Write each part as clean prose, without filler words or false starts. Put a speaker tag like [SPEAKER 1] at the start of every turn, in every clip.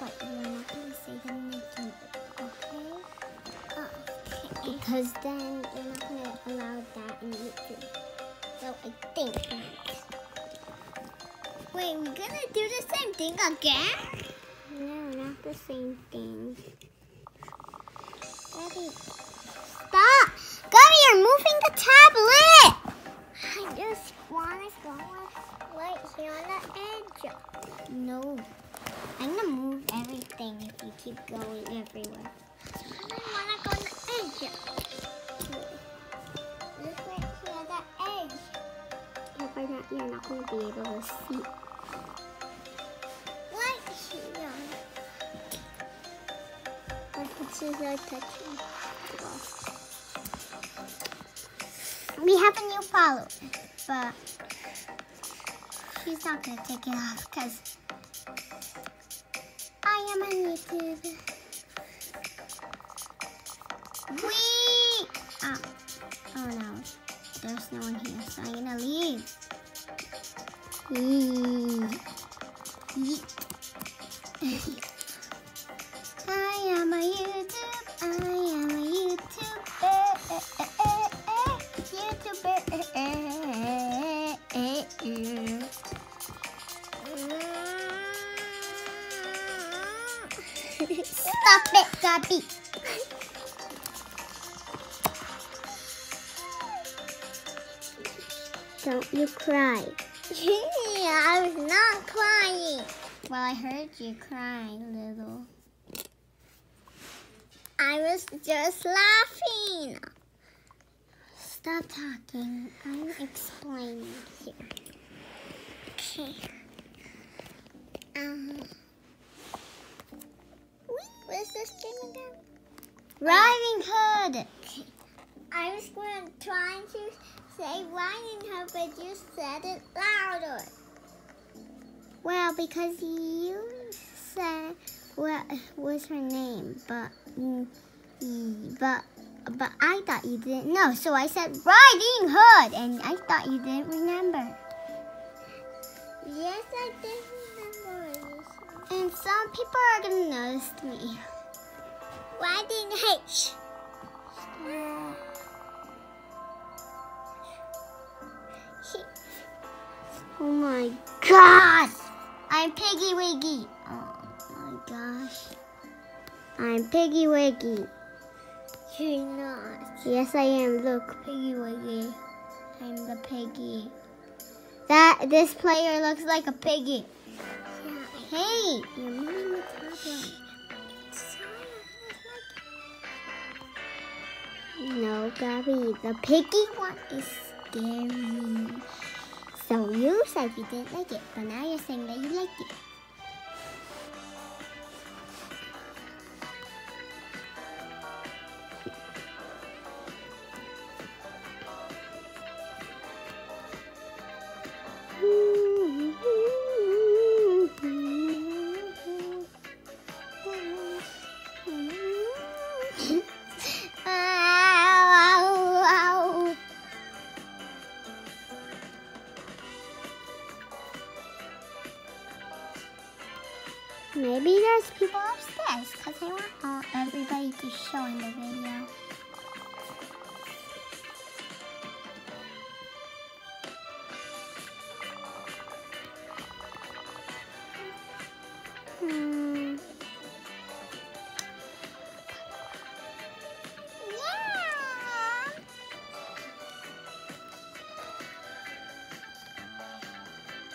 [SPEAKER 1] but you're not gonna say the name, okay? Because then you're not gonna allow that in YouTube. So I think. Wait, we're gonna do the same thing again? No, not the same thing. Gabby, stop! Gabby, you're moving the tablet! I just want to go right here on the edge. No. I'm gonna move everything if you keep going everywhere. I want to go on the edge. Look right here on the edge. Yeah, but you're not going to be able to see. Right here. Our pictures are touching. We have a new follower, but she's not going to take it off because I am on YouTube. Oh no, there's no one here, so I'm gonna leave. I am a YouTube, I am a YouTuber, Stop it, Gabby. Don't you cry. I was not crying. Well, I heard you cry, little. I was just laughing. Stop talking. I'm explaining here. Okay. What's this thing again? Riding Hood. Okay. I was going to try to say Riding Hood, but you said it louder. Well, because you said what was her name, but I thought you didn't know, so I said Riding Hood, and I thought you didn't remember. Yes, I did remember. And some people are gonna notice me. Riding Hood. Oh my gosh! I'm Piggy Wiggy. Oh my gosh. I'm Piggy Wiggy. You're not. Yes, I am. Look, Piggy Wiggy. I'm the piggy. This player looks like a piggy. Yeah. Hey, you're moving the tablet. No, Gabby, the piggy one is scary. So you said you didn't like it, but now you're saying that you liked it. Maybe there's people upstairs because I want everybody to show in the video.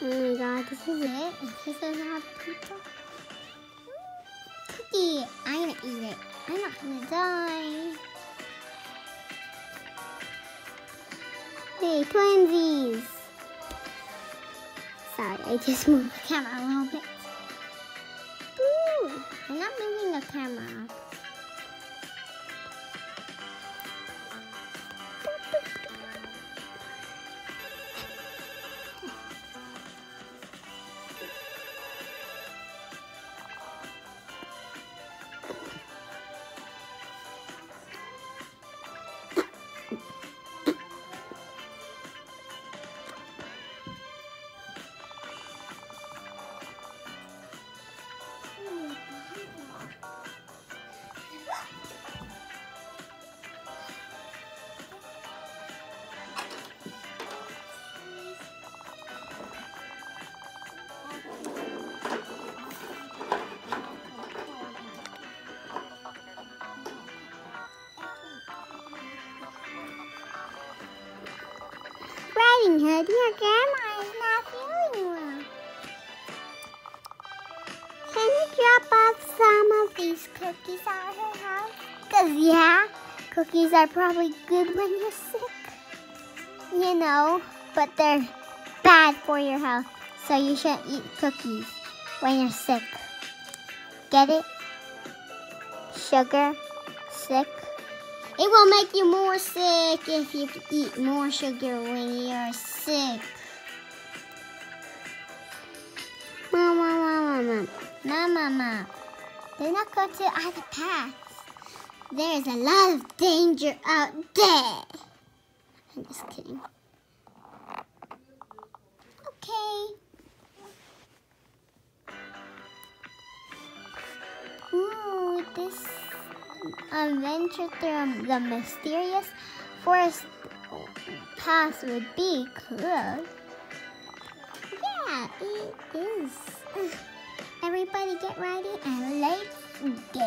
[SPEAKER 1] Oh my god, this is it? This doesn't have people? Cookie! I'm gonna eat it. I'm not gonna die. Hey, twinsies! Sorry, I just moved the camera a little bit. Ooh, I'm not moving the camera. said your grandma is not feeling well. Can you drop off some of these cookies at her house? 'Cause yeah, cookies are probably good when you're sick. You know, but they're bad for your health. So you shouldn't eat cookies when you're sick. Get it? Sugar, sick. It will make you more sick if you eat more sugar when you're sick. Mama. Do not go to other paths. There's a lot of danger out there. I'm just kidding. Okay. Ooh, this adventure through the mysterious forest path would be cool. Yeah, it is. Everybody get ready and let's go.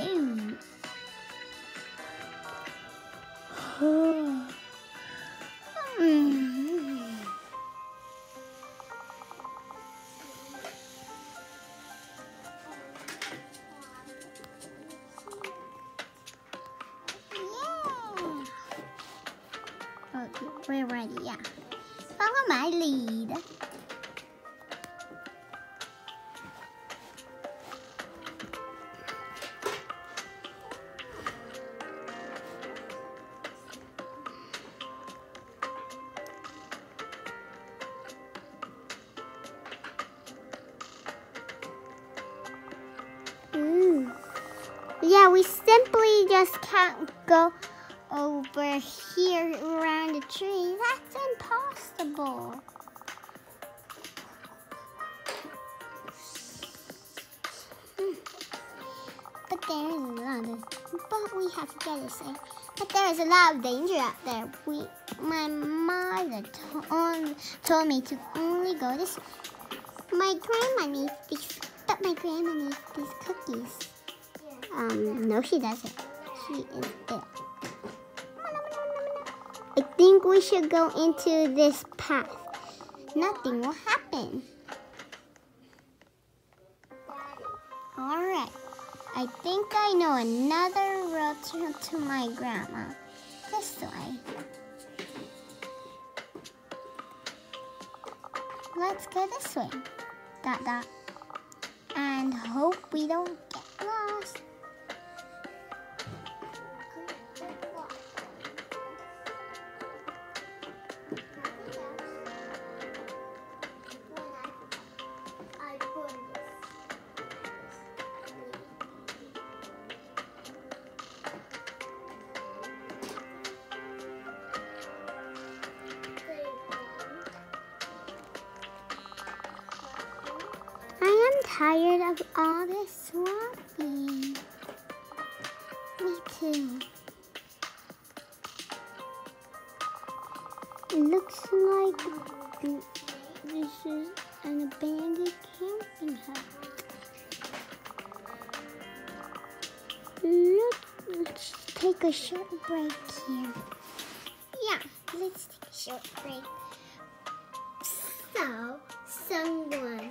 [SPEAKER 1] Okay, we're ready, yeah. Follow my lead. Yeah, we simply just can't go over here around the tree. That's impossible. But there is a lot of, but we have to get this way. But there is a lot of danger out there. My mother told me to only go this way. My grandma needs these, but my grandma needs these cookies. No, she doesn't. She is ill. I think we should go into this path. Nothing will happen. Alright. I think I know another road to my grandma. This way. Let's go this way. ... And hope we don't get lost. Tired of all this walking. Me too. It looks like this is an abandoned camping house. Let's take a short break here. Yeah, let's take a short break. So, someone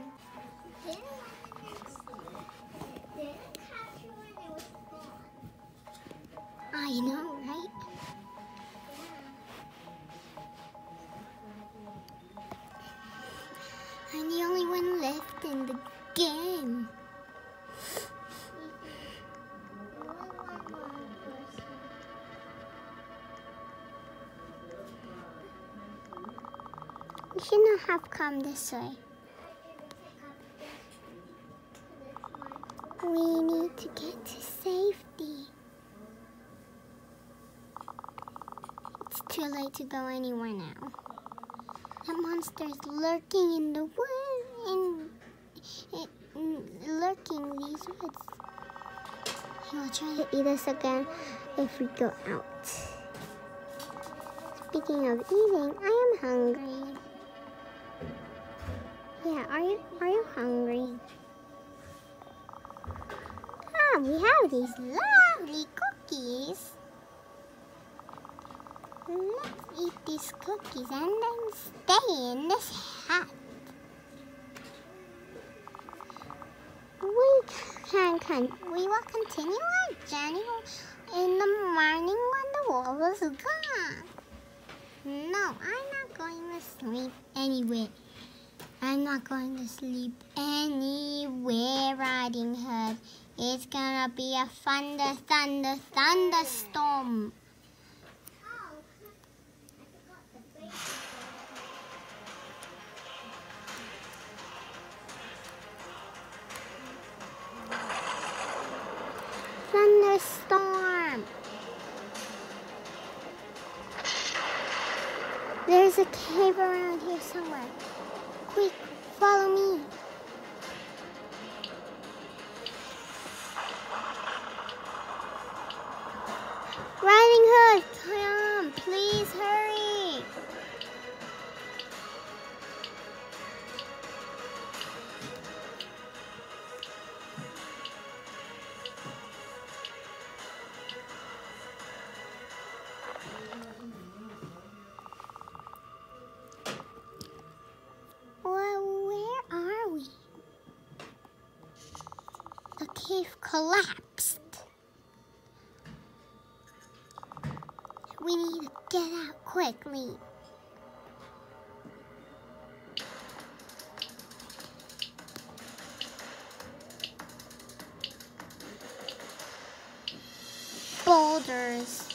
[SPEAKER 1] I know, right? I'm the only one left in the game. We should not have come this way. We need to get to safety. It's too late to go anywhere now. That monster is lurking in the woods, lurking these woods. He will try to eat us again if we go out. Speaking of eating, I am hungry. Yeah, are you hungry? Ah, we have these lovely cookies. Let's eat these cookies and then stay in this hat. We will continue our journey in the morning when the wolf is gone. No, I'm not going to sleep anywhere. I'm not going to sleep anywhere, Riding Hood. It's gonna be a thunderstorm. Thunderstorm. There's a cave around here somewhere. Quick, follow me. Riding Hood, come, please hurry. Well, where are we? The cave collapsed. We need to get out quickly. Boulders.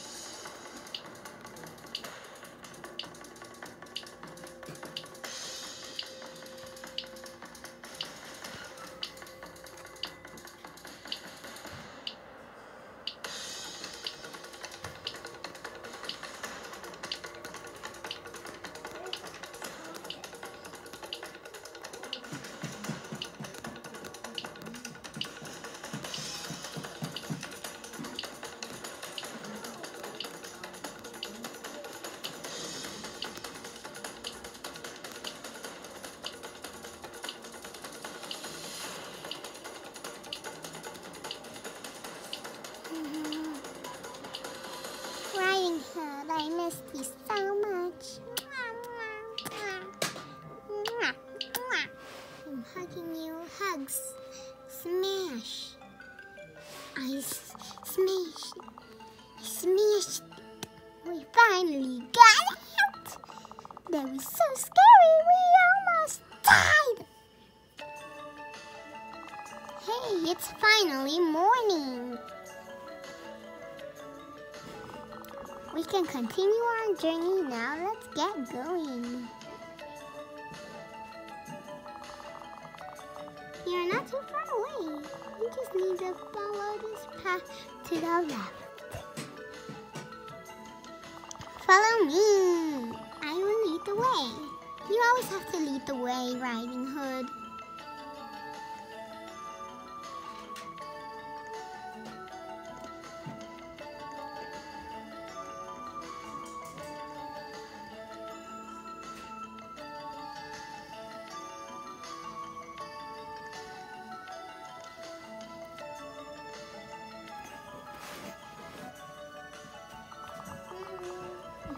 [SPEAKER 1] Riding Hood, I missed you so much. I'm hugging you. Hugs. Smash. I smashed. Smashed. We finally got out. That was so scary. We almost died. Hey, it's finally morning. We can continue our journey now. Let's get going. You're not too far away. You just need to follow this path to the left. Follow me. I will lead the way. You always have to lead the way, Riding Hood.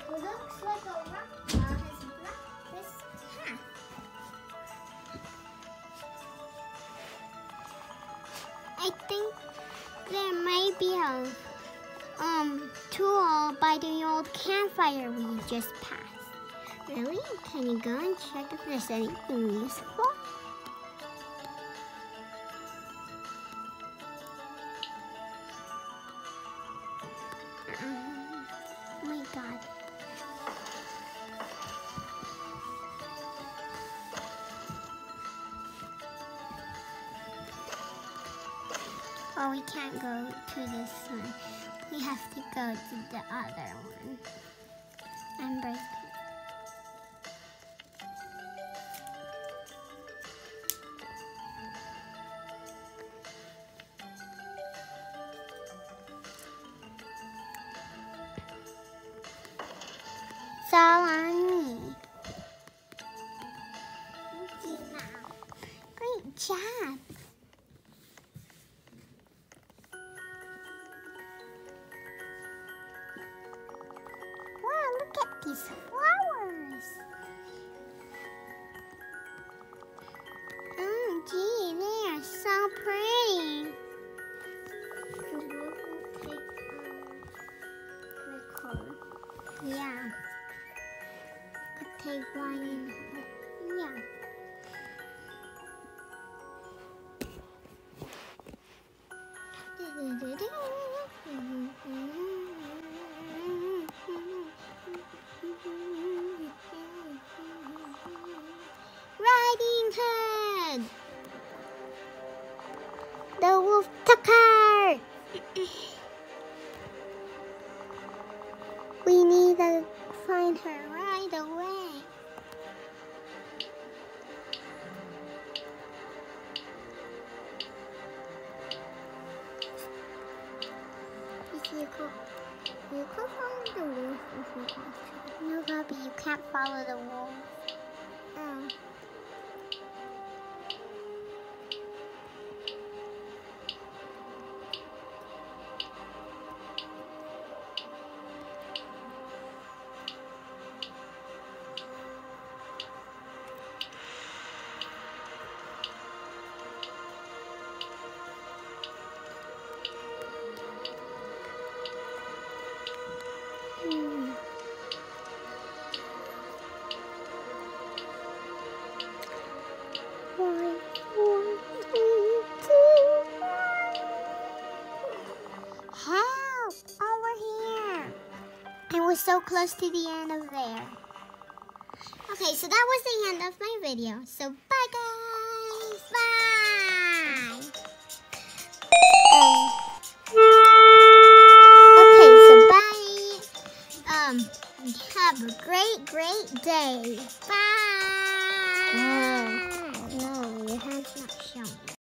[SPEAKER 1] Looks like a rock has blocked this path. I think there might be a tool by the old campfire we just passed. Really? Can you go and check if there's anything useful? Oh my God. Oh, we can't go to this one. We have to go to the other one. Embrace. It's all on me. Great job. these flowers. Oh, gee, they are so pretty. Yeah. Could take one in. Yeah. Riding Hood! The wolf took her! We need to find her right away. You can follow the wolf if you want to. No, Bobby, you can't follow the wolf. Oh. Help! Over here! I was so close to the end of there. Okay, so that was the end of my video. So bye guys! Bye!